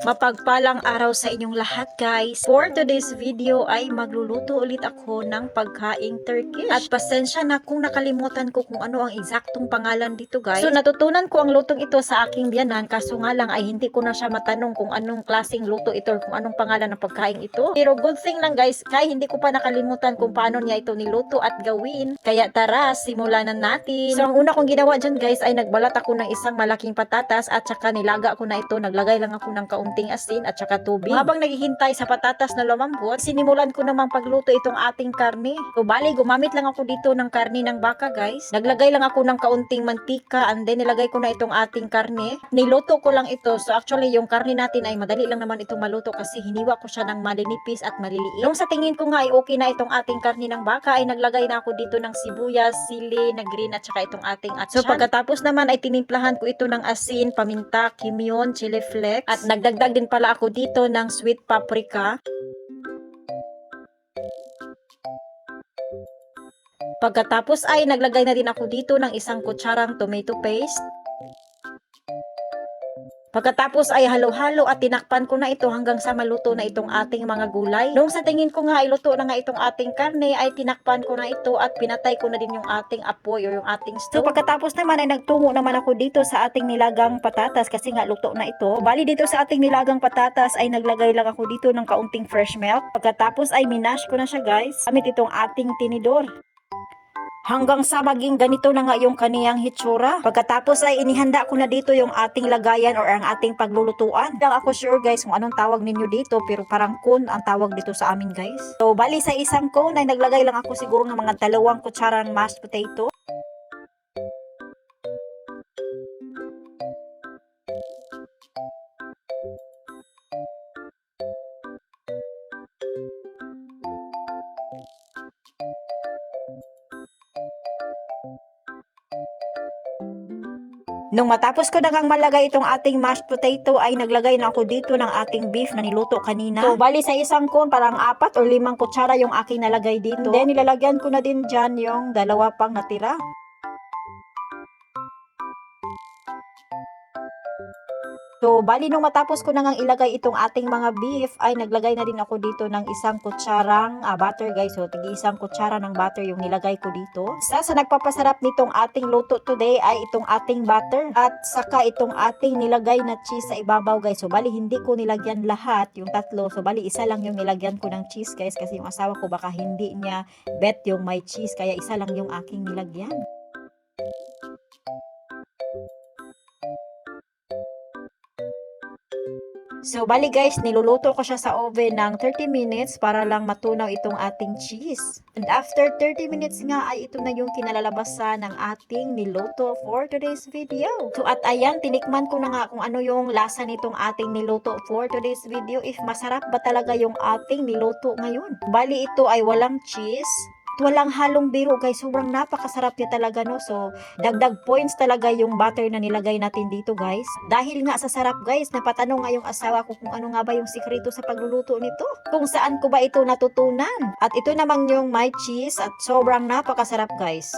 Mapagpalang araw sa inyong lahat guys. For today's video ay magluluto ulit ako ng pagkaing Turkish. At pasensya na kung nakalimutan ko kung ano ang eksaktong pangalan dito guys. So natutunan ko ang lutong ito sa aking biyanan, kaso nga lang ay hindi ko na siya matanong kung anong klaseng luto ito or kung anong pangalan ng pagkaing ito. Pero good thing lang guys, kaya hindi ko pa nakalimutan kung paano niya ito niluto at gawin. Kaya tara, simulan na natin. So ang una kong ginawa dyan guys ay nagbalat ako ng isang malaking patatas at saka nilaga ko na ito. Naglagay lang ako ng kaunting asin at saka tubig. Habang naghihintay sa patatas na lumambot, sinimulan ko namang pagluto itong ating karne. So bali, gumamit lang ako dito ng karne ng baka guys. Naglagay lang ako ng kaunting mantika and then nilagay ko na itong ating karne. Niluto ko lang ito. So actually yung karne natin ay madali lang naman itong maluto kasi hiniwa ko siya ng malinipis at maliliit. Nung sa tingin ko nga ay okay na itong ating karne ng baka ay naglagay na ako dito ng sibuyas, sili na green at saka itong ating atchan. So pagkatapos naman ay tinimplahan ko ito ng asin, paminta, kimyon, chili flakes at nagdagdag din pala ako dito ng sweet paprika. Pagkatapos ay naglagay na din ako dito ng isang kutsarang tomato paste. Pagkatapos ay halo-halo at tinakpan ko na ito hanggang sa maluto na itong ating mga gulay. Nung sa tingin ko nga ay luto na nga itong ating karne ay tinakpan ko na ito at pinatay ko na din yung ating apoy o yung ating stove. So pagkatapos naman ay nagtungo naman ako dito sa ating nilagang patatas kasi nga luto na ito. Bali dito sa ating nilagang patatas ay naglagay lang ako dito ng kaunting fresh milk. Pagkatapos ay minash ko na siya guys gamit itong ating tinidor. Hanggang sa maging ganito na nga yung kaniyang hitsura. Pagkatapos ay inihanda ko na dito yung ating lagayan or ang ating paglulutuan. Hindi ako sure guys kung anong tawag ninyo dito pero parang kun ang tawag dito sa amin guys. So bali sa isang kun ay naglagay lang ako siguro ng mga 2 kutsarang mashed potato. Nung matapos ko na ngang malagay itong ating mashed potato ay naglagay na ako dito ng ating beef na niluto kanina. So bali sa isang kun parang 4 or 5 kutsara yung aking nalagay dito. And then nilalagyan ko na din dyan yung 2 pang natira. So, bali nung matapos ko na ngang ilagay itong ating mga beef, ay naglagay na din ako dito ng isang kutsarang butter guys. So, tig-isang kutsara ng butter yung nilagay ko dito. Sa nagpapasarap nitong ating luto today ay itong ating butter at saka itong ating nilagay na cheese sa ibabaw guys. So, bali hindi ko nilagyan lahat, yung 3. So, bali isa lang yung nilagyan ko ng cheese guys kasi yung asawa ko baka hindi niya bet yung may cheese kaya isa lang yung aking nilagyan. So, bali guys, niluluto ko siya sa oven ng 30 minutes para lang matunaw itong ating cheese. And after 30 minutes nga ay ito na yung kinalalabasan ng ating niluto for today's video. So, at ayan, tinikman ko na nga kung ano yung lasa nitong ating niluto for today's video. If masarap ba talaga yung ating niluto ngayon. Bali ito ay walang cheese. Walang halong biro guys, sobrang napakasarap niya talaga no. So dagdag points talaga yung butter na nilagay natin dito guys. Dahil nga sa sarap guys, napatanong nga yung asawa ko kung ano nga ba yung sikreto sa pagluluto nito, kung saan ko ba ito natutunan. At ito namang yung my cheese at sobrang napakasarap guys.